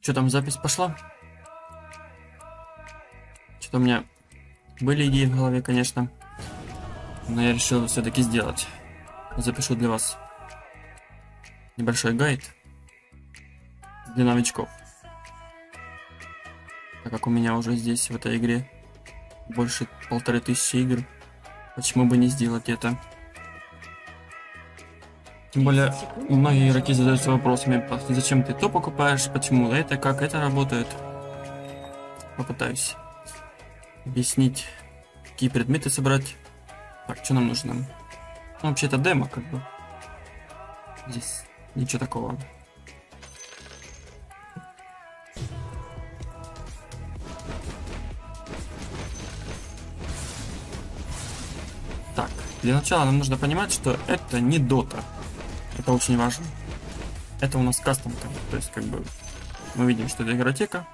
Что там, запись пошла? Что-то у меня были идеи в голове, конечно. Но я решил все-таки сделать. Запишу для вас небольшой гайд для новичков. Так как у меня уже здесь, в этой игре, больше 1500 игр, почему бы не сделать это? Тем более, многие игроки задаются вопросами, зачем ты то покупаешь, почему это, как это работает. Попытаюсь объяснить, какие предметы собрать. Так, что нам нужно? Ну, вообще это демо, как бы. Здесь ничего такого. Так, для начала нам нужно понимать, что это не дота. Это очень важно. Это у нас кастомка. То есть, как бы, мы видим, что это игротека.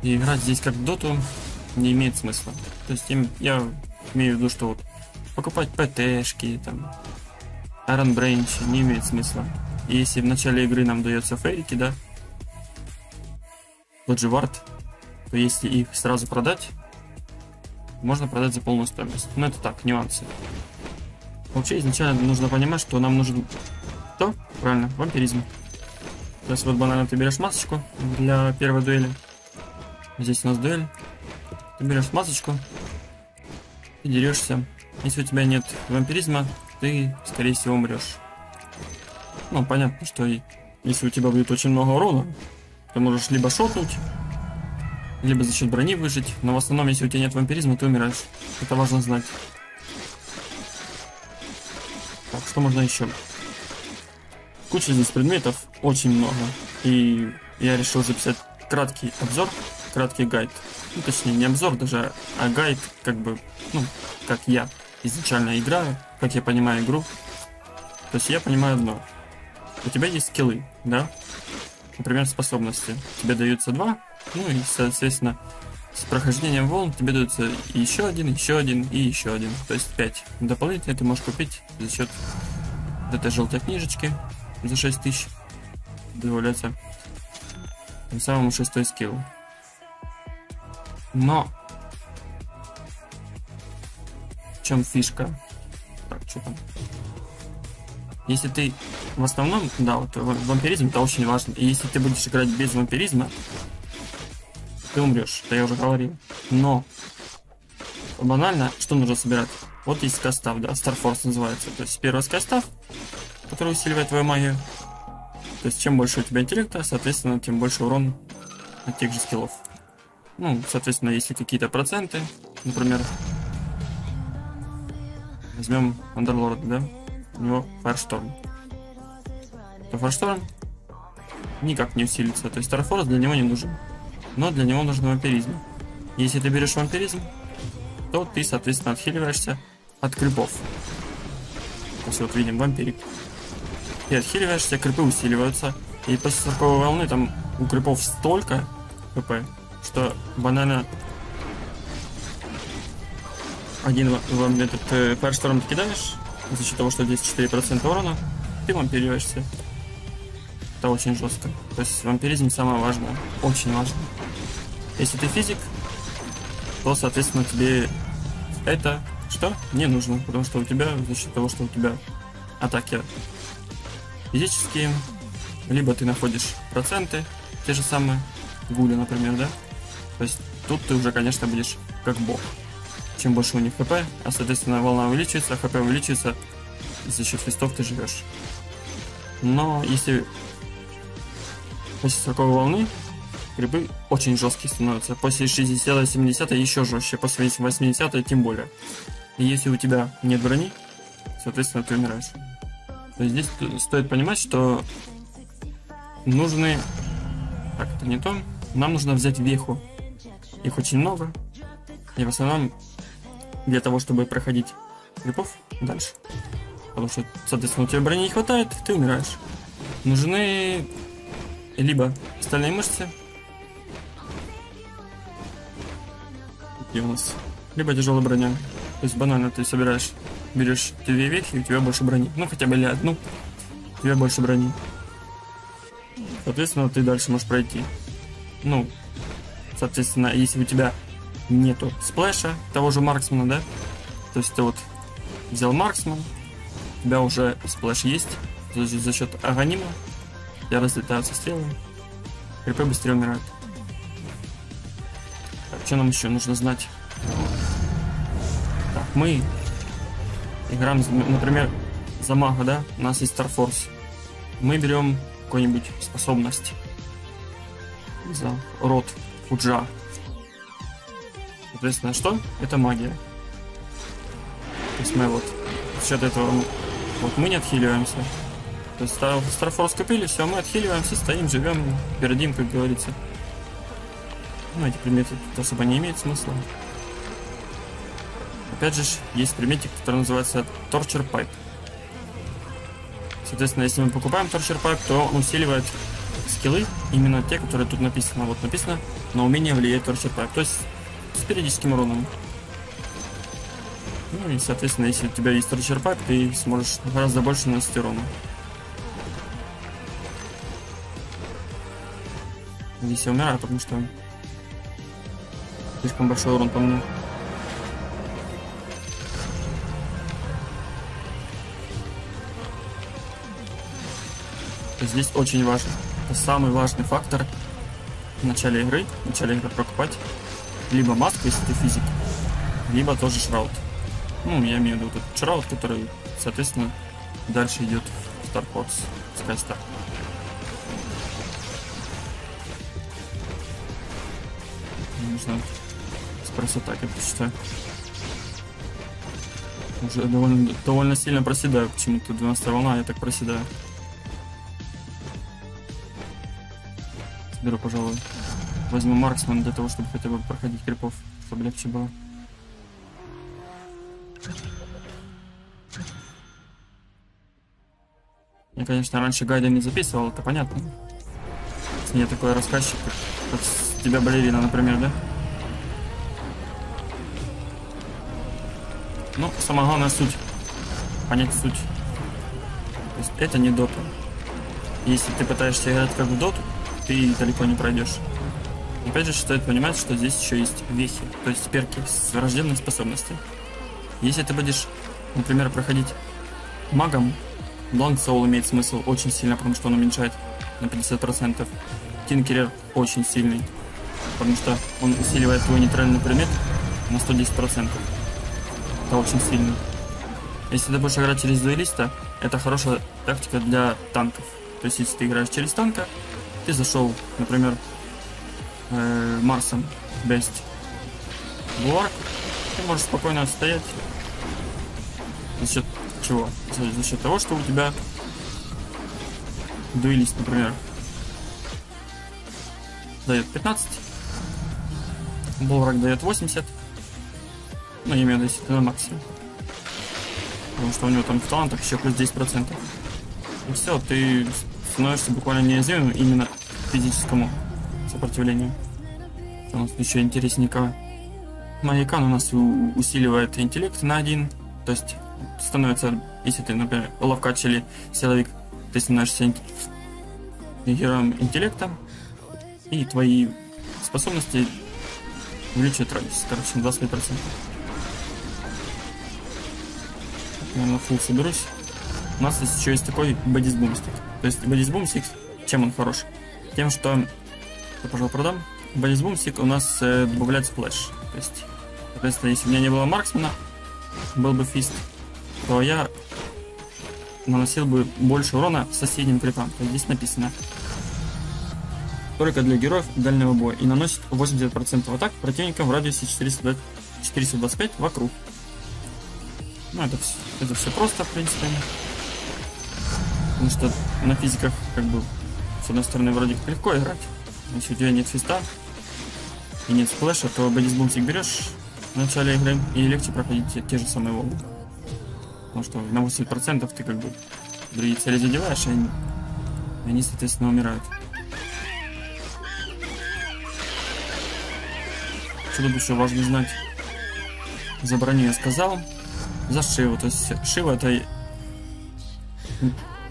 И играть здесь как в доту не имеет смысла. То есть, я имею в виду, что вот покупать ПТшки, там, Iron Branch не имеет смысла. И если в начале игры нам дается фейки, да, тот же вард, то если их сразу продать, можно продать за полную стоимость. Но это так, нюансы. Вообще изначально нужно понимать, что нам нужен что? Правильно, вампиризм. То есть вот банально ты берешь масочку для первой дуэли. Здесь у нас дуэль. Ты берешь масочку и дерешься. Если у тебя нет вампиризма, ты, скорее всего, умрешь. Ну, понятно, что если у тебя будет очень много урона, ты можешь либо шотнуть, либо за счет брони выжить. Но в основном, если у тебя нет вампиризма, ты умираешь. Это важно знать. Так, что можно еще? Куча здесь предметов, очень много. И я решил записать краткий обзор, краткий гайд. Ну, точнее, не обзор даже, а гайд, как бы, ну, как я изначально играю, как я понимаю игру. То есть я понимаю одно. У тебя есть скиллы, да? Например, способности. Тебе даются 2, ну и, соответственно, с прохождением волн тебе дается еще один и еще один. То есть 5. Дополнительно ты можешь купить за счет вот этой желтой книжечки за 6000. Добавляется тем самым 6-й скилл. Но в чем фишка? Так, что там? Если ты в основном, да, вот вампиризм это очень важно. И если ты будешь играть без вампиризма, ты умрешь, это я уже говорил. Но банально, что нужно собирать? Вот есть скастав, да, Starforce называется. То есть первый скастав, который усиливает твою магию. То есть чем больше у тебя интеллекта, соответственно, тем больше урон от тех же скиллов. Ну, соответственно, если какие-то проценты, например, возьмем Underlord, да, у него Firestorm. То Firestorm никак не усилится, то есть Starforce для него не нужен. Но для него нужен вампиризм. Если ты берешь вампиризм, то ты, соответственно, отхиливаешься от крипов. То есть вот видим вампирик. Ты отхиливаешься, крипы усиливаются. И после 40 волны там у крипов столько ХП, что банально один этот Firestorm ты кидаешь, за счет того, что здесь 4% урона, ты вампириваешься. Это очень жестко. То есть вампиризм самое важное, очень важно. Если ты физик, то, соответственно, тебе это что? Не нужно, потому что у тебя, за счет того, что у тебя атаки физические, либо ты находишь проценты, те же самые, гули, например, да? То есть тут ты уже, конечно, будешь как бог. Чем больше у них хп, а, соответственно, волна увеличивается, хп увеличивается, за счет листов ты живешь. Но если после 40 волны грибы очень жесткие становятся. После 60-70 еще жестче, после 80 тем более. И если у тебя нет брони, соответственно, ты умираешь. То есть здесь стоит понимать, что нужны... Так, это не то. Нам нужно взять веху. Их очень много. И в основном для того, чтобы проходить грибов дальше. Потому что, соответственно, у тебя брони не хватает, ты умираешь. Нужны либо стальные мышцы, и у нас либо тяжелая броня. То есть банально ты собираешь, берешь 2 вехи, и у тебя больше брони. Ну хотя бы или одну, у тебя больше брони. соответственно, ты дальше можешь пройти. Ну, соответственно, если у тебя нету сплэша, того же марксмена, да, то есть ты вот взял марксмен, у тебя уже сплэш есть, то есть за счет аганима у тебя разлетаются стрелы, крипы быстрее умирают. Так, что нам еще нужно знать? Так, мы играем, например, за мага, да, у нас есть Старфорс. Мы берем какую-нибудь способность за род Уджа. Соответственно, что? Это магия. То есть мы вот за счет этого вот мы не отхиливаемся. То есть Старфорс купили, все, мы отхиливаемся, стоим, живем, пердим, как говорится. Ну, эти предметы тут особо не имеют смысла. Опять же, есть предметик, который называется Torture Pipe. Соответственно, если мы покупаем Torture Pipe, то он усиливает скиллы, именно те, которые тут написано. Вот написано, на умение влияет Torture Pipe, то есть с периодическим уроном. Ну и, соответственно, если у тебя есть Torture Pipe, ты сможешь гораздо больше наносить урона. Здесь я умираю, потому что слишком большой урон по мне. Здесь очень важно. Это самый важный фактор в начале игры покупать либо маску, если ты физик, либо тоже шраут. Ну, я имею в виду этот шраут, который, соответственно, дальше идет в Старфорс, Skystar. Нужно спросить так, я посчитаю. Уже довольно сильно проседаю, почему-то 12-я волна, я так проседаю. Беру, пожалуй, возьму марксмен для того, чтобы хотя бы проходить крипов, чтобы легче было. Я, конечно, раньше гайды не записывал, это понятно. Если не такой рассказчик, как с тебя балерина, например, да? Ну, самая главная суть. Понять суть. То есть это не дота. Если ты пытаешься играть как в доту, ты далеко не пройдешь. Опять же, стоит понимать, что здесь еще есть вехи, то есть перки с врожденной способностью. Если ты будешь, например, проходить магом, Long Soul имеет смысл очень сильно, потому что он уменьшает на 50%. Tinkerer очень сильный, потому что он усиливает твой нейтральный предмет на 110%. Это очень сильно. Если ты будешь играть через дуэлиста, это хорошая тактика для танков. То есть, если ты играешь через танка, ты зашел, например, Марсом, Бест, Буларк, ты можешь спокойно стоять. За счет чего? За счет того, что у тебя дуэлист, например, дает 15, Буларк дает 80, ну, я имею в виду, если ты на максимум. Потому что у него там в талантах еще плюс 10%. И все, ты становишься буквально неуязвимым именно физическому сопротивлению. У нас еще интересненько. Маньякан у нас усиливает интеллект на 1. То есть становится, если ты, например, ловкач или силовик, ты становишься героем интеллекта, и твои способности увеличивают радиус, короче, на 25%. Я на фулл соберусь. У нас еще есть такой Бодис Бумстик. То есть Бодис Бумстик, чем он хорош? Тем, что я, пожалуй, продам. Бодис Бумстик у нас добавляет сплэш. То есть, соответственно, если у меня не было марксмена, был бы фист, то я наносил бы больше урона соседним крипам. То есть здесь написано только для героев дальнего боя и наносит 80% атак противникам в радиусе 425 вокруг. Ну, это все просто, в принципе. Потому что на физиках, как бы, с одной стороны, вроде как легко играть. Если у тебя нет фиста и нет сплэша, то Бодис Бумстик берешь в начале игры и легче проходить те же самые волны. Потому что на 80% ты, как бы, другие цели задеваешь, и они, соответственно, умирают. Что тут еще важно знать? За броню я сказал. За Шиву. То есть Шива — это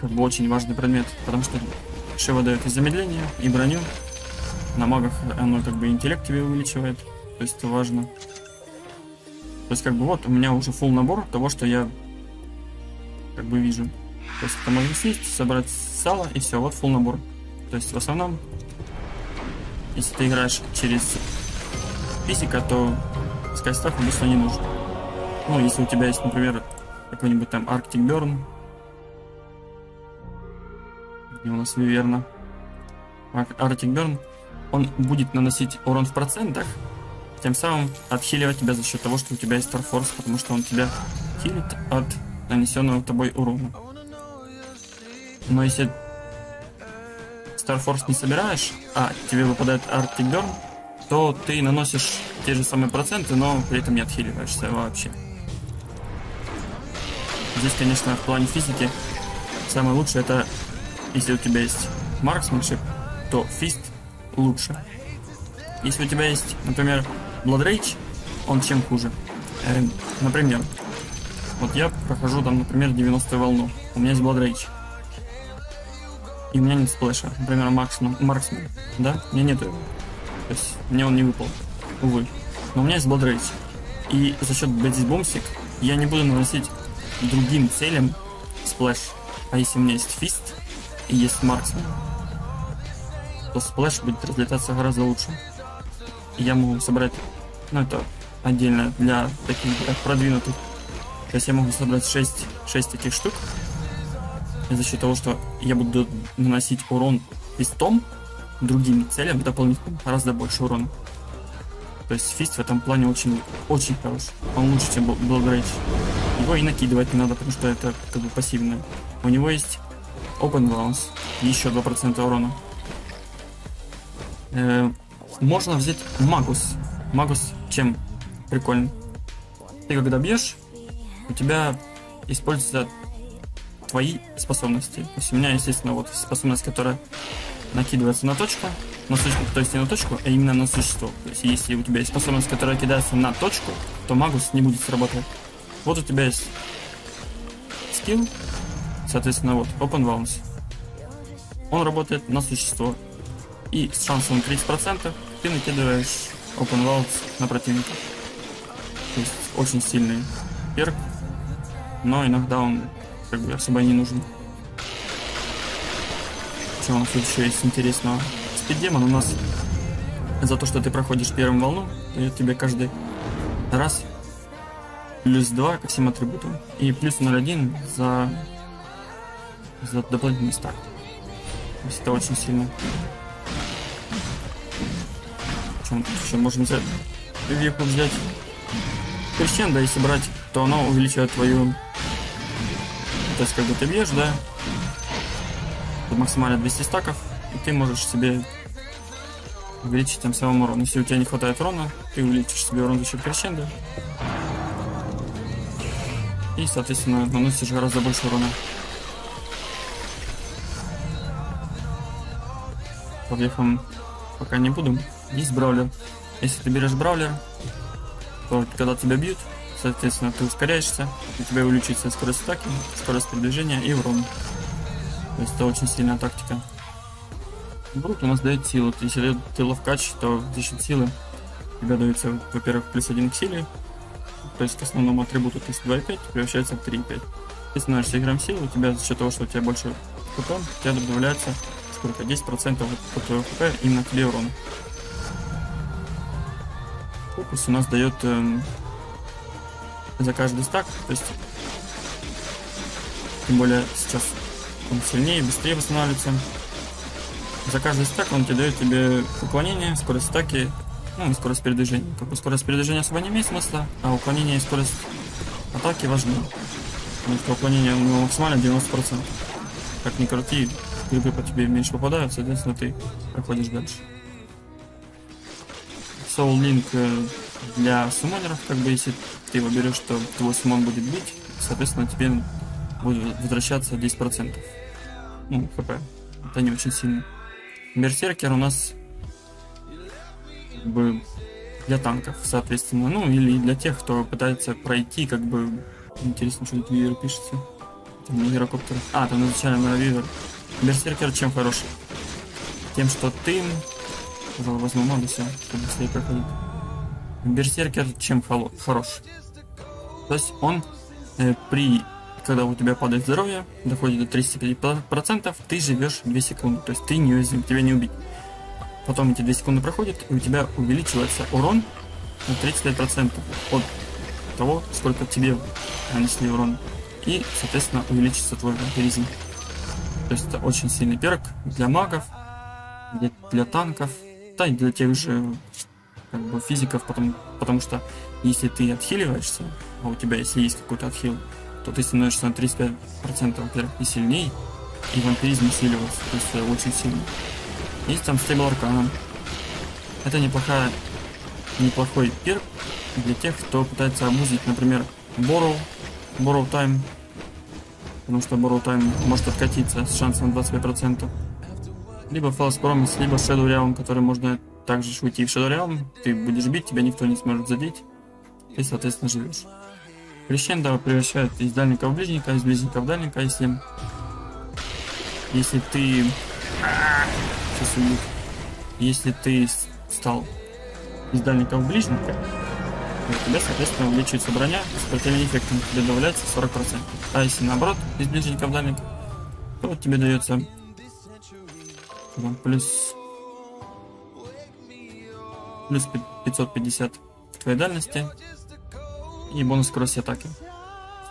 как бы очень важный предмет, потому что Шива дает и замедление, и броню. На магах оно как бы интеллект тебе увеличивает. То есть это важно. То есть как бы вот у меня уже full набор того, что я как бы вижу. То есть это можно съесть, собрать сало и все, вот full набор. То есть в основном, если ты играешь через физика, то скайстаф обычно не нужен. Ну, если у тебя есть, например, какой-нибудь там Arctic Burn, где у нас Виверна. Arctic Burn, он будет наносить урон в процентах, тем самым отхиливать тебя за счет того, что у тебя есть Star Force, потому что он тебя хилит от нанесенного тобой урона. Но если Star Force не собираешь, а тебе выпадает Arctic Burn, то ты наносишь те же самые проценты, но при этом не отхиливаешься вообще. Здесь, конечно, в плане физики самое лучшее это, если у тебя есть Marksmanship, то фист лучше. Если у тебя есть, например, Blood Rage, он чем хуже? Например, вот я прохожу там, например, 90-ю волну, у меня есть Blood Rage, и у меня нет сплэша, например, Marksman, да, у меня нету его, то есть мне он не выпал, увы, но у меня есть Blood Rage, и за счет Бетис Бомсик я не буду наносить другим целям сплэш, а если у меня есть фист и есть Marksman, то сплэш будет разлетаться гораздо лучше. И я могу собрать, ну это отдельно для таких продвинутых. То есть я могу собрать 6 таких штук. И за счет того, что я буду наносить урон фистом другим целям дополнительно гораздо больше урона. То есть фист в этом плане очень хорош. Он лучше, чем Blood Rage. Его и накидывать не надо, потому что это как бы пассивное. У него есть Open Bounce, еще 2% урона. Можно взять Магус. Магус чем прикольно? Ты когда бьешь, у тебя используются твои способности. То есть у меня, естественно, вот способность, которая накидывается на точку, то есть не на точку, а именно на существо. То есть если у тебя есть способность, которая кидается на точку, то Магус не будет срабатывать. Вот у тебя есть скилл, соответственно, вот Open Bounce. Он работает на существо. И с шансом 30% ты накидываешь Open Bounce на противника. То есть очень сильный перк, но иногда он как бы особо не нужен. Что у нас тут еще есть интересного? Спиддемон у нас за то, что ты проходишь первую волну, дает тебе каждый раз плюс 2 ко всем атрибутам и плюс 0,1 за дополнительный старт. То есть это очень сильно. Еще можно взять веку, взять крещендо, если брать, то оно увеличивает твою, то есть как бы ты бьешь, да, тут максимально 200 стаков, и ты можешь себе увеличить тем самым урон. Если у тебя не хватает урона, ты увеличишь себе урон за счет крещендо и, соответственно, наносишь гораздо больше урона. По вехам пока не буду. Есть браулер. Если ты берешь браулер, то когда тебя бьют, соответственно, ты ускоряешься, у тебя увеличивается скорость атаки, скорость передвижения и урон. То есть это очень сильная тактика. Брут у нас дает силу. Если ты ловкач, то за счет силы тебе дается, во-первых, +1 к силе, то есть к основному атрибуту, то есть 2,5 превращается в 3,5. Ты становишься игром силы, у тебя за счет того, что у тебя больше хп, у тебя добавляется сколько? 10% от твоего хп именно тебе урона. Фокус у нас дает за каждый стак, то есть тем более сейчас он сильнее, быстрее восстанавливается. За каждый стак он тебе дает тебе уклонение, скорость стаки, ну и скорость передвижения. Как бы скорость передвижения особо не имеет смысла, а уклонение и скорость атаки важны. Потому что уклонение максимально 90%. Как ни крути, грибы по тебе меньше попадают, соответственно ты проходишь дальше. Soul Link для суммонеров, как бы если ты его берешь, то твой суммон будет бить, соответственно тебе будет возвращаться 10%. Ну, хп. Это не очень сильно. Берсеркер у нас как бы для танков, соответственно, ну или для тех, кто пытается пройти, как бы интересно, что тут вивер пишется. Там гирокоптер. А, там изначально на вивер. Берсеркер чем хороший? тем, что ты... Пожалуй, возьму моду все, чтобы быстрее проходить. Берсеркер чем хорош? То есть он когда у тебя падает здоровье, доходит до 35%, ты живешь 2 секунды. То есть ты неуязвим, тебя не убить. Потом эти 2 секунды проходят, и у тебя увеличивается урон на 35% от того, сколько тебе нанесли урон. И, соответственно, увеличится твой вампиризм. То есть это очень сильный перк для магов, для танков, да и для тех же как бы физиков, потому что если ты отхиливаешься, а у тебя если есть какой-то отхил, то ты становишься на 35%, во-первых, и сильней, и вампиризм усиливается, то есть это очень сильно. Есть там стейбл аркана. Это неплохой перк для тех, кто пытается обузить, например, Borrow Time, потому что Borrow Time может откатиться с шансом 25%. Либо False Promise, либо Shadow Realm, который можно также уйти в Shadow Realm, ты будешь бить, тебя никто не сможет задеть, и, соответственно, живешь. Крещендо превращает из дальника в ближника, из ближника в дальника, если ты... Сейчас убью. Если ты стал из дальника в ближника, то у тебя, соответственно, увеличивается броня, с противным эффектом тебе добавляется 40%. А если наоборот, из ближника в дальник, то вот тебе дается плюс 550 к твоей дальности и бонус скорости атаки.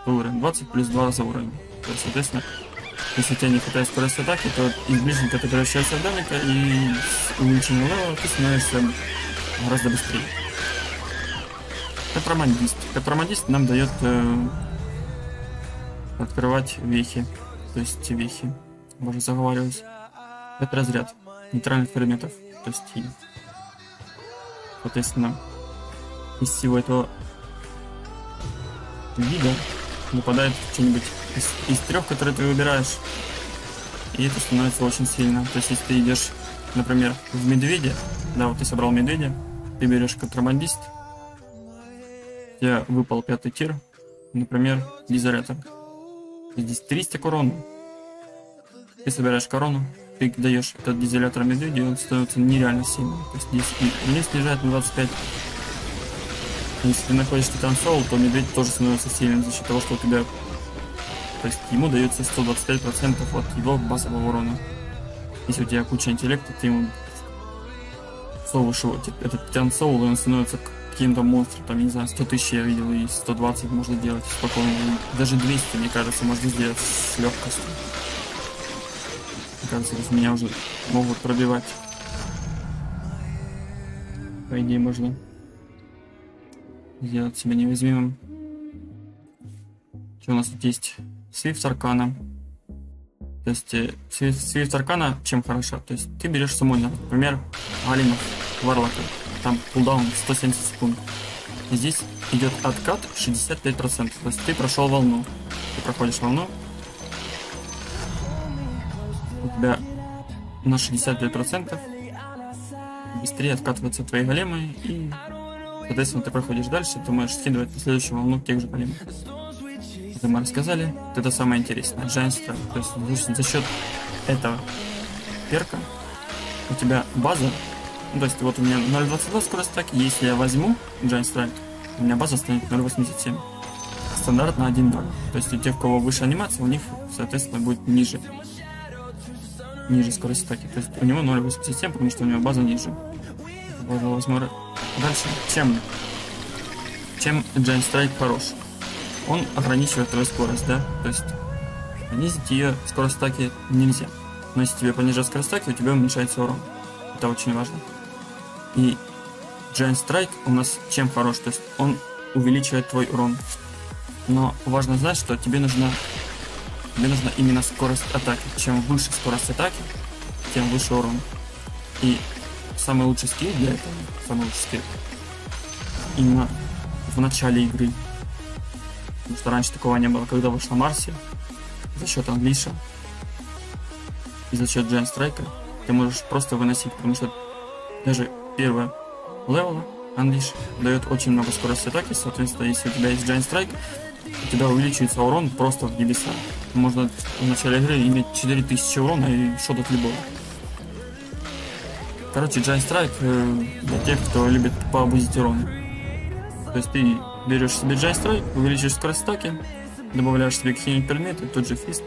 100 уровень, 20 плюс 2 за уровень. То есть, соответственно, если тебе не хватает скорости атаки, то из ближника ты превращаешься в дальника, и с увеличением левела ты становишься гораздо быстрее. Катромандист нам дает открывать вехи. То есть вехи. Можно заговаривать. Это разряд нейтральных предметов. То есть, соответственно, из всего этого вида выпадает что-нибудь из 3, которые ты выбираешь. И это становится очень сильно. То есть, если ты идешь, например, в медведя, да, вот ты собрал медведя, ты берешь контрабандист, у тебя выпал 5-й тир, например, дизолятор. Здесь 300 к урону. Ты собираешь корону, ты даешь этот дизолятор медведю, и он становится нереально сильным. То есть здесь не снижает на 25. Если ты находишь Титан Соул, то медведь тоже становится сильным за счет того, что у тебя... То есть ему дается 125% от его базового урона. Если у тебя куча интеллекта, ты ему совываешь его, этот Титан Соул, и он становится каким-то монстром, там, не знаю, 100 тысяч я видел, и 120 можно делать спокойно. И даже 200, мне кажется, можно сделать с легкостью. Мне кажется, здесь меня уже могут пробивать. По идее, можно сделать себя неуязвимым. Что у нас тут есть? Свифт Аркана. То есть Свифт Аркана чем хороша? То есть ты берешь суммонера, например, Алимов, Варлока. Там кулдаун 170 секунд. И здесь идет откат 65%. То есть ты прошел волну. Ты проходишь волну. У тебя на 65% быстрее откатываются твои големы. И, соответственно, ты проходишь дальше. Ты можешь скидывать на следующую волну тех же големов. Это мы рассказали. Это самое интересное. Giant Strike. То есть за счет этого перка у тебя база. Ну, то есть вот у меня 0.22 скорость атаки, если я возьму Giant Strike, у меня база станет 0.87. Стандартно 1.0. То есть у тех, у кого выше анимация, у них, соответственно, будет ниже скорость атаки. То есть у него 0.87, потому что у него база ниже. Возьму дальше. Чем Giant Strike хорош? Он ограничивает твою скорость, да? То есть понизить ее скорость атаки нельзя. Но если тебе понижать скорость атаки, у тебя уменьшается урон. Это очень важно. И Giant Strike у нас чем хорош? То есть он увеличивает твой урон. Но важно знать, что тебе нужна именно скорость атаки. Чем выше скорость атаки, тем выше урон. И самый лучший скилл для этого, именно в начале игры. Потому что раньше такого не было, когда вышла Марси, за счет Англиша и за счет Giant Strike ты можешь просто выносить, потому что даже первое левела Unleash дает очень много скорости атаки, соответственно, если у тебя есть Giant Strike, у тебя увеличивается урон просто в небеса. Можно в начале игры иметь 4000 урона и шот от любого. Короче, Giant Strike для тех, кто любит пообузить урон. То есть ты берешь себе Giant Strike, увеличиваешь скорость стаки, добавляешь себе какие-нибудь предметы, тот же фист.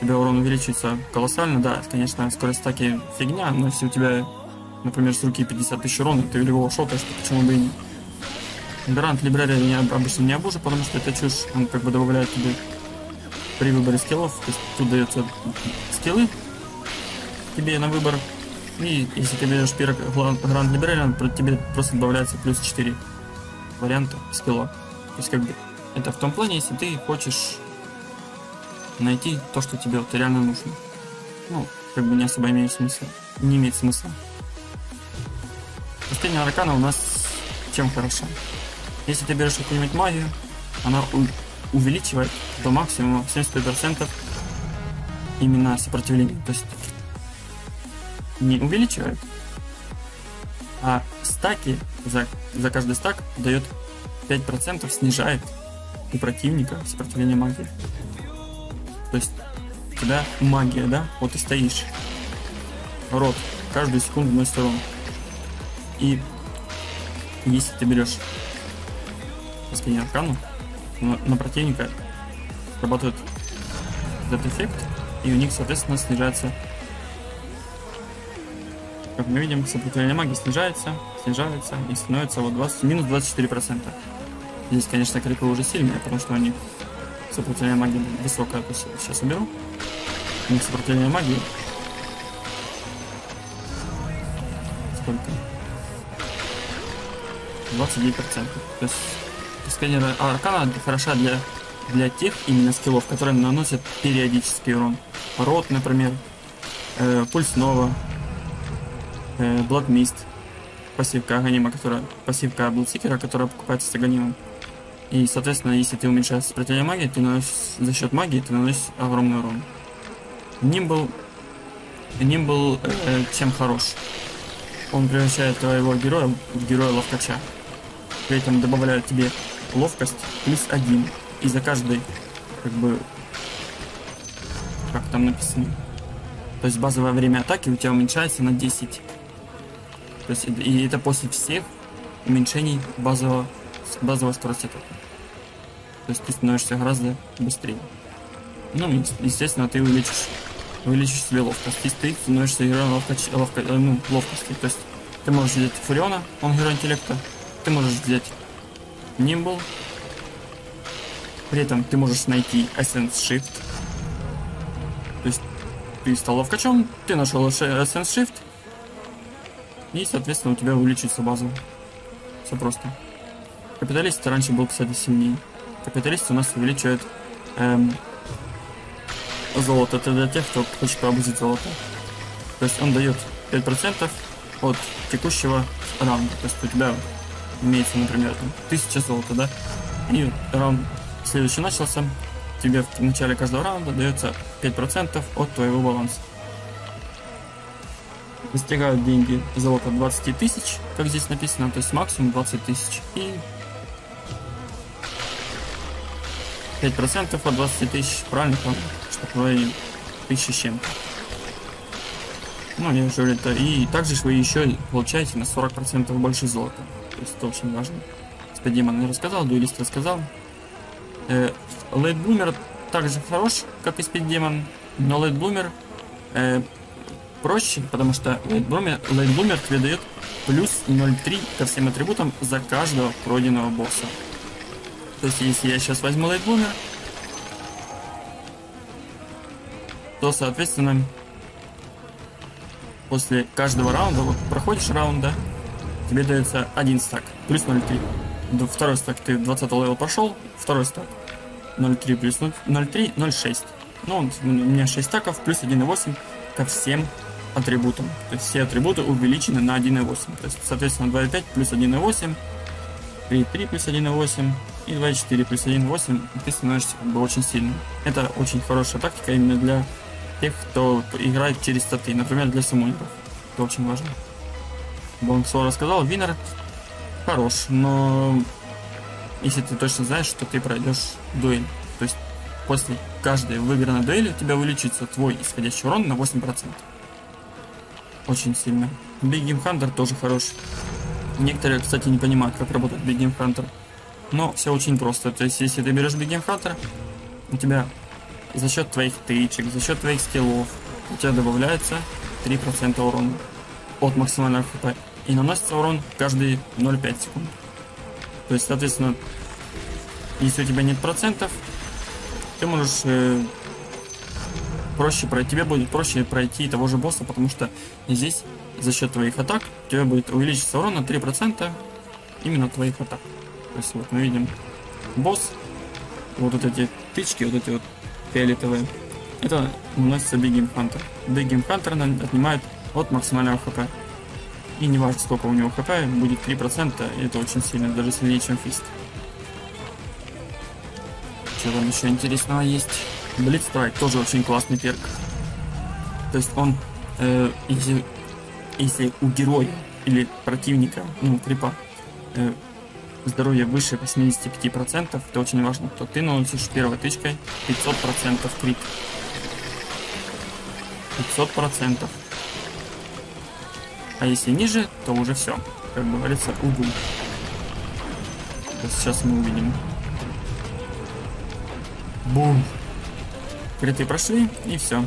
У тебя урон увеличивается колоссально, да, конечно, скорость стаки фигня, но если у тебя, например, с руки 50 тысяч урона, ты любого шотаешь, то почему бы и нет. Гарант Либрари я обычно не обужу, потому что это чушь, он как бы добавляет тебе при выборе скиллов, то есть тут дается скиллы тебе на выбор, и если ты берешь первый Гарант Либрари, тебе просто добавляется плюс 4 варианта скилла. То есть как бы это в том плане, если ты хочешь найти то, что тебе вот реально нужно. Ну, как бы не особо имеет смысла. Не имеет смысла. Последняя аркана у нас чем хороша? Если ты берешь какую-нибудь магию, она увеличивает до максимума 75% именно сопротивление. То есть не увеличивает, а стаки за каждый стак дает 5% снижает у противника сопротивление магии. То есть у тебя магия, да? Вот ты стоишь. Рот каждую секунду носит урон. И если ты берешь последнюю аркану, на противника работает этот эффект, и у них, соответственно, снижается. Как мы видим, сопротивление магии снижается и становится вот минус 24%. Здесь, конечно, крипы уже сильные, потому что у них сопротивление магии высокое. Сейчас уберу. У них сопротивление магии сколько? 29%. То есть сканер аркана хороша для тех именно скиллов, которые наносят периодический урон. Рот, например, пульс Нова, Blood Mist, пассивка Аганима, пассивка Bloodseeker, которая покупается с Аганимом. И, соответственно, если ты уменьшаешь сопротивление магии, ты наносишь за счет магии, ты наносишь огромный урон. Нимбл чем хорош? Он превращает твоего героя в героя ловкача. При этом добавляет тебе ловкость плюс 1. И за каждый, как бы, как там написано, то есть базовое время атаки у тебя уменьшается на 10. То есть, и это после всех уменьшений базовой скорости атаки. То есть ты становишься гораздо быстрее. Ну, естественно, ты увеличишь себе ловкость. Если ты становишься героем ловкости. То есть ты можешь взять Фуриона, он герой интеллекта. Ты можешь взять Нимбл. При этом ты можешь найти Essence Shift. То есть ты стал ловкачом, ты нашел Essence Shift. И, соответственно, у тебя увеличится база. Все просто. Капиталист раньше был, кстати, сильнее. Капиталист у нас увеличивает золото. Это для тех, кто хочет пообузить золото. То есть он дает 5% от текущего раунда. То есть у тебя имеется, например, 1000 золота, да? И раунд следующий начался. Тебе в начале каждого раунда дается 5% от твоего баланса. Достигают деньги золота 20 тысяч, как здесь написано, то есть максимум 20 тысяч. И 5% от 20 тысяч, правильно помню, что твои 1000 с чем-то. Ну, я уже говорю, это. И также вы еще получаете на 40% больше золота. То есть это очень важно. Спиддемон я рассказал, дуэлист рассказал. Лейтблумер также хорош, как и Спиддемон, но Лейтблумер проще, потому что Лейтблумер тебе дает плюс 0,3 ко всем атрибутам за каждого пройденного босса. То есть если я сейчас возьму Лейтблумер, то, соответственно, после каждого раунда, вот проходишь раунд, да, тебе дается один стак, плюс 0,3. Второй стак, ты 20 левел прошел, второй стак, 0,3 плюс 0,3, 0,6. Ну, у меня 6 стаков, плюс 1,8 ко всем атрибутам. То есть все атрибуты увеличены на 1,8. То есть, соответственно, 2,5 плюс 1,8, 3,3 плюс 1,8 и 2,4 плюс 1,8. Ты становишься как бы очень сильным. Это очень хорошая тактика именно для тех, кто играет через статы. Например, для самоников. Это очень важно. Бонксо рассказал, Винер хорош, но если ты точно знаешь, что ты пройдешь дуэль, то есть после каждой выигранной дуэли у тебя увеличится твой исходящий урон на 8%. Очень сильно. Big Game Hunter тоже хорош. Некоторые, кстати, не понимают, как работает Big Game Hunter. Но все очень просто. То есть, если ты берешь Big Game Hunter, у тебя за счет твоих тычек, за счет твоих скиллов, у тебя добавляется 3% урона от максимального хп. И наносится урон каждые 0,5 секунд. То есть, соответственно, если у тебя нет процентов, ты можешь тебе будет проще пройти того же босса, потому что здесь за счет твоих атак у тебя будет увеличиться урон на 3% именно твоих атак. То есть вот мы видим босс, вот эти тычки, вот эти вот фиолетовые, это наносится Big Game Hunter. Big Game Hunter отнимает от максимального хп. И не важно, сколько у него хп, будет 3%, и это очень сильно, даже сильнее, чем фист. Что там еще интересного есть? Блицстрайк тоже очень классный перк. То есть он, если у героя или противника, ну, крипа, здоровье выше 85%, это очень важно, то ты наносишь первой тычкой 500% крит. 500%. А если ниже, то уже все. Как говорится, угу. Сейчас мы увидим. Бум. Криты прошли, и все.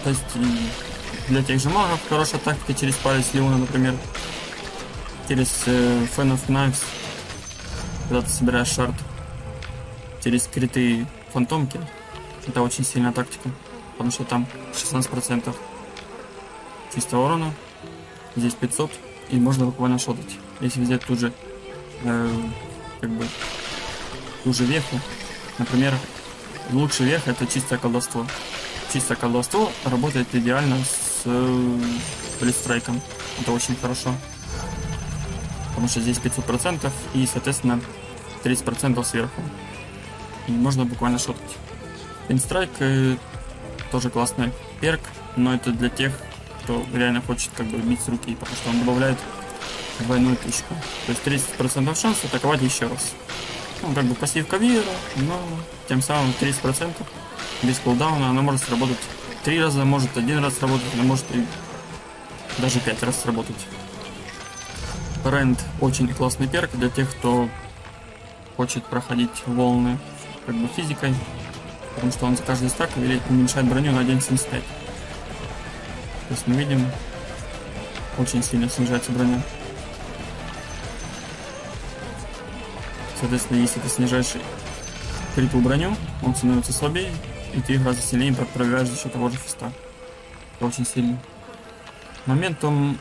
То есть для тех же магов хорошая тактика через палец Леона, например. Через Fan of Knives, когда ты собираешь шард. Через криты фантомки. Это очень сильная тактика. Потому что там 16% чистого урона. Здесь 500. И можно буквально шотать. Если взять ту же ту же веху. Например, лучший вех это чистое колдовство. Чистое колдовство работает идеально с блицстрайком. Это очень хорошо. Потому что здесь 500% и, соответственно, 30% сверху. И можно буквально шотать. Пинстрайк тоже классный перк, но это для тех, кто реально хочет бить с руки, потому что он добавляет двойную тычку. То есть 30% шанс атаковать еще раз. Ну, пассивка веера, но тем самым 30% без кулдауна она может сработать 3 раза, может 1 раз сработать, она может и даже 5 раз сработать. Рент очень классный перк для тех, кто хочет проходить волны физикой, потому что он за каждый стак уменьшает броню на 1.75. То есть мы видим, очень сильно снижается броня. Соответственно, если ты снижаешь криту броню, он становится слабее, и ты гораздо сильнее пробиваешь за счет того же фиста. Это очень сильно. Моментум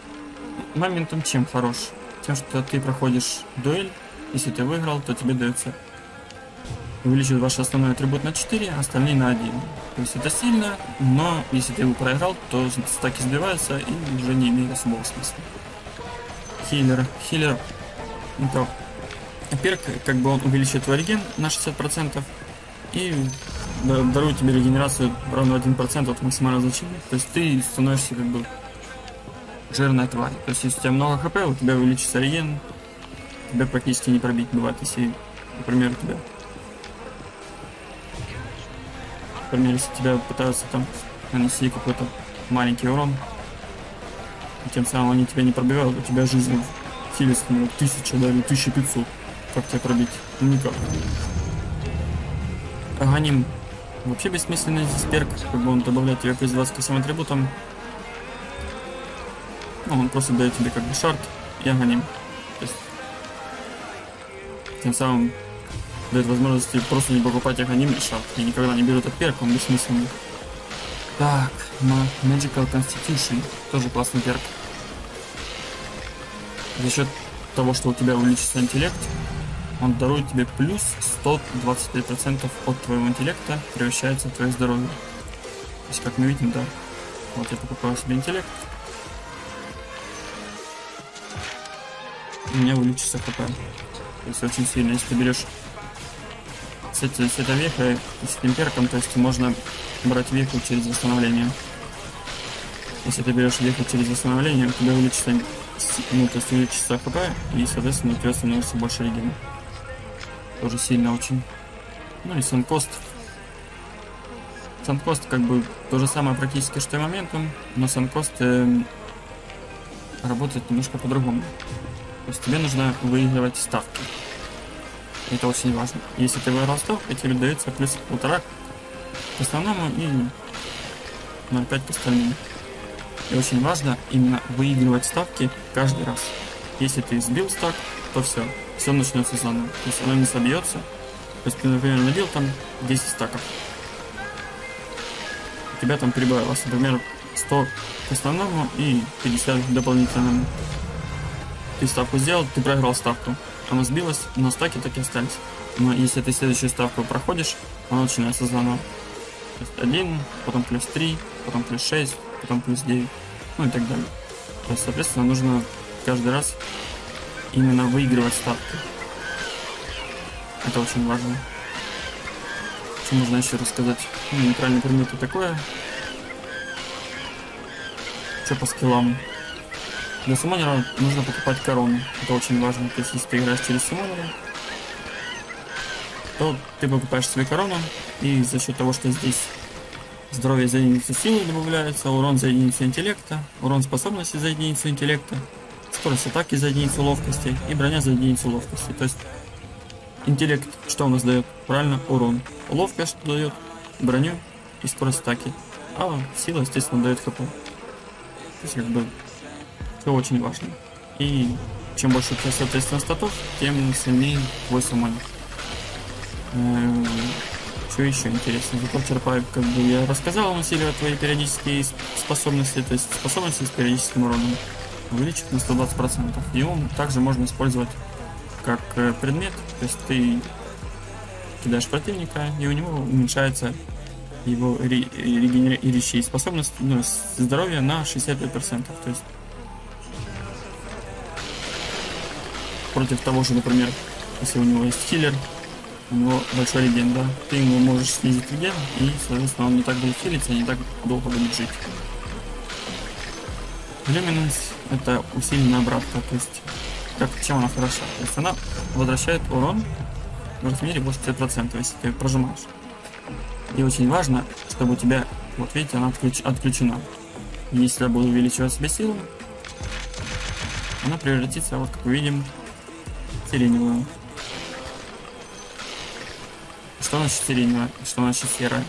чем хорош? Тем, что ты проходишь дуэль, если ты выиграл, то тебе дается увеличивает ваш основной атрибут на 4, а остальные на 1. То есть это сильно, но если ты его проиграл, то стаки сбиваются и уже не имеет особого смысла. Хиллер это перк, он увеличивает твой реген на 60% и дарует тебе регенерацию ровно 1% от максимального значения. То есть ты становишься жирная тварь. То есть если у тебя много хп, у тебя увеличится реген, тебя практически не пробить бывает, если, например, если тебя пытаются нанести какой-то маленький урон, и тем самым они тебя не пробивают, у тебя жизнь хилится 1000, даже 1500. Как тебя пробить? Никак. Аганим вообще бессмысленный здесь перк, он добавляет тебе плюс 20 ко всем атрибутам. Ну, он просто дает тебе шард и аганим. То есть, тем самым дает возможность просто не покупать аганим и шард. Я никогда не беру этот перк, он бессмысленный. Так, Magical Constitution. Тоже классный перк. За счет того, что у тебя увеличится интеллект, он дарует тебе плюс 125% от твоего интеллекта, превращается в твое здоровье. То есть, как мы видим, да. Вот я покупаю себе интеллект. У меня увеличится хп. То есть очень сильно. Если ты берешь с этой вехой, с этим перком, то есть можно брать веху через восстановление. Если ты берешь веху через восстановление, у тебя увеличится, увеличится хп, и, соответственно, у тебя становится больше регена. Тоже сильно очень. Ну и санкост. Санкост как бы то же самое практически, что и моментум, но Санкост работает немножко по-другому. То есть тебе нужно выигрывать ставки. Это очень важно. Если ты выиграл ставку, тебе дается плюс 1,5 к основному и 0,5 к остальным. И очень важно именно выигрывать ставки каждый раз. Если ты сбил стак, то все начнется заново. То есть оно не собьется. То есть ты, например, набил там 10 стаков. У тебя там прибавилось, например, 100 к основному и 50 к дополнительному. Ты ставку сделал, ты проиграл ставку. Она сбилась, но стаки так и остались. Но если ты следующую ставку проходишь, она начинается заново. То есть 1, потом плюс 3, потом плюс 6, потом плюс 9, ну и так далее. То есть, соответственно, нужно каждый раз именно выигрывать ставки. Это очень важно. Что можно еще рассказать? Ну, нейтральные предметы такое. Что по скиллам? Для суммонера нужно покупать корону. Это очень важно. То есть, если ты играешь через суммонера, то ты покупаешь себе корону, и за счет того, что здесь здоровье за единицу силы добавляется, урон за единицу интеллекта, урон способности за единицу интеллекта, скорость атаки за единицу ловкости и броня за единицу ловкости. То есть интеллект что у нас дает? Правильно, урон. Ловкость дает броню и скорость атаки. А сила, естественно, дает хп. То есть как бы все очень важно. И чем больше у тебя, соответственно, статов, тем сильнее твой суммонер. Что еще интересно? Запортер Пайп, как бы я рассказал, он усиливает твои периодические способности, то есть способности с периодическим уроном увеличит на 120%. И он также можно использовать как предмет, то есть ты кидаешь противника, и у него уменьшается его регенерирующие способности, ну, здоровье на 65%. То есть против того же, например, если у него есть хиллер, у него большой реген, да, ты ему можешь снизить реген, и, соответственно, он не так будет хилиться, не так долго будет жить. Люминенс — это усиленная обратка, то есть чем она хороша? То есть она возвращает урон в размере 80%, если ты прожимаешь. И очень важно, чтобы у тебя, вот видите, она отключена. Если я буду увеличивать себе силу, она превратится, вот как мы видим, в сиреневую. Что значит сиреневая? Что значит серая?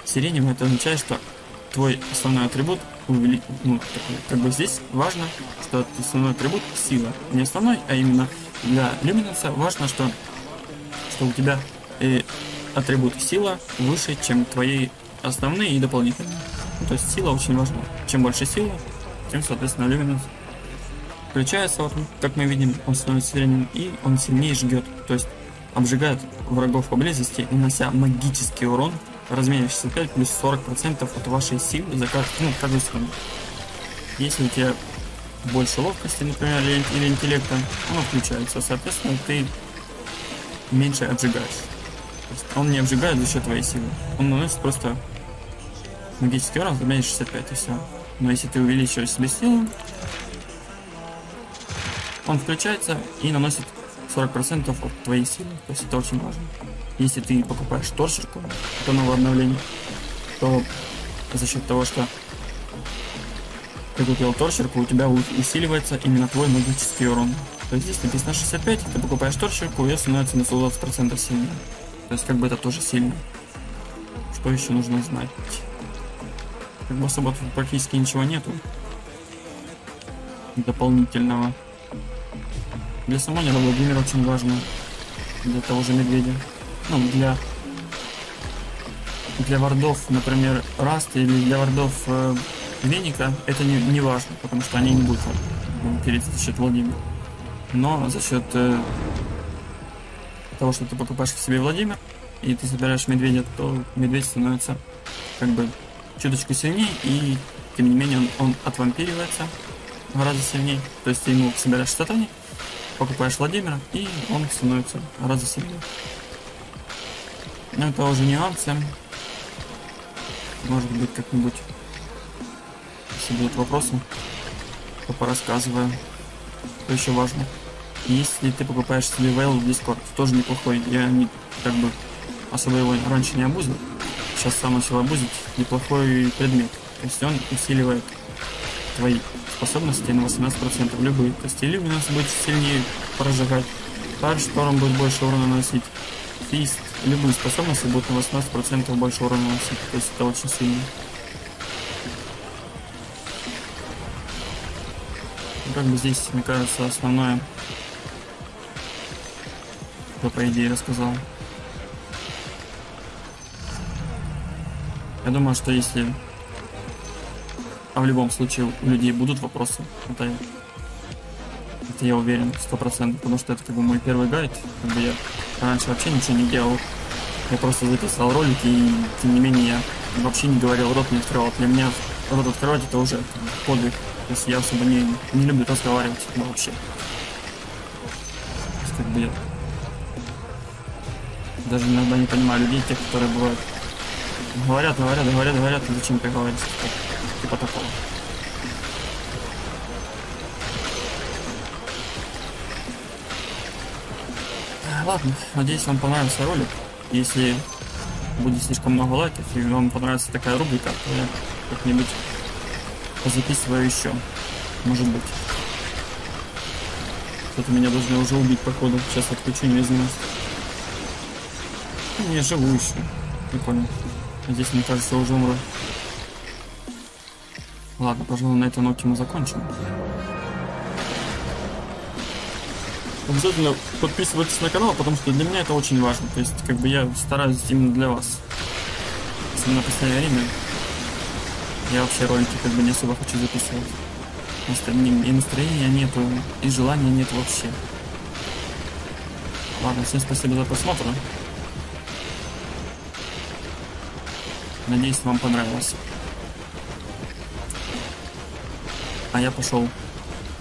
Сиреневая — это означает, что твой основной атрибут как бы здесь важно, что основной атрибут сила. Не основной, а именно для люминенса важно, что у тебя атрибут сила выше, чем твои основные и дополнительные. То есть сила очень важна. Чем больше силы, тем, соответственно, люминенс включается, вот, как мы видим, он становится сиреневым, и он сильнее жгет. То есть обжигает врагов поблизости, нанося магический урон в размере 65 плюс 40% от вашей силы за каждую секунду. Если у тебя больше ловкости, например, или интеллекта, он включается, соответственно, ты меньше обжигаешь. То есть он не обжигает за счет твоей силы, он наносит просто магический урон в размере 65 и все. Но если ты увеличиваешь себе силу, он включается и наносит 40% от твоей силы, то есть это очень важно. Если ты покупаешь торчерку, это новое обновление, то за счет того, что ты купил торчерку, у тебя усиливается именно твой магический урон. То есть здесь написано 65, ты покупаешь торчерку, ее становится на 120% сильнее. То есть как бы это тоже сильно. Что еще нужно знать? Как бы особо тут практически ничего нету дополнительного. Для суммонера Владимир очень важно. Для того же медведя. Ну, для вардов, например, Раст или для вардов Веника это не важно, потому что они не будут перейти за счет Владимира. Но за счет того, что ты покупаешь в себе Владимир, и ты собираешь медведя, то медведь становится как бы чуточку сильнее, и тем не менее он отвампиривается гораздо сильнее. То есть ты ему собираешь сатани, покупаешь Владимира, и он становится гораздо сильнее. Но это уже нюансы. Может быть, как-нибудь, если будут вопросы, то порассказываю. Что еще важно? Если ты покупаешь себе Veil в Discord, тоже неплохой. Я как бы особо его раньше не обузил. сейчас сам начал абузить неплохой предмет. То есть он усиливает твои способности на 18% любые. То есть Иллюминанс будет сильнее прожигать, Фаершторм будет больше урона наносить, Фист, любые способности будут на 18% больше урона наносить. То есть это очень сильно. Как бы здесь, мне кажется, основное, что по идее рассказал. Я думаю, что если... А в любом случае у людей будут вопросы, это я уверен, 100%, потому что это как бы мой первый гайд. Как бы я раньше вообще ничего не делал. Я просто записывал ролики, и тем не менее я вообще не говорил, рот не открывал. Для меня рот открывать это уже подвиг. То есть я особо не люблю разговаривать вообще. То есть, как бы я даже иногда не понимаю людей, тех, которые бывают говорят, и зачем ты говоришь, типа такого. Ладно, надеюсь, вам понравился ролик. Если будет слишком много лайков и вам понравится такая рубрика, то я как-нибудь позаписываю еще. Может быть. Кто-то меня должны уже убить, походу. Сейчас отключу неизвестность. Не, живу еще. Не понял. Здесь, мне кажется, уже умру. Ладно, пожалуй, на этой ноте мы закончим. Обязательно подписывайтесь на канал, потому что для меня это очень важно. То есть, как бы я стараюсь именно для вас. Особенно в последнее время я вообще ролики как бы не особо хочу записывать. И настроения нету, и желания нет вообще. Ладно, всем спасибо за просмотр. Надеюсь, вам понравилось. А я пошел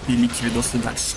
пилить видосы дальше.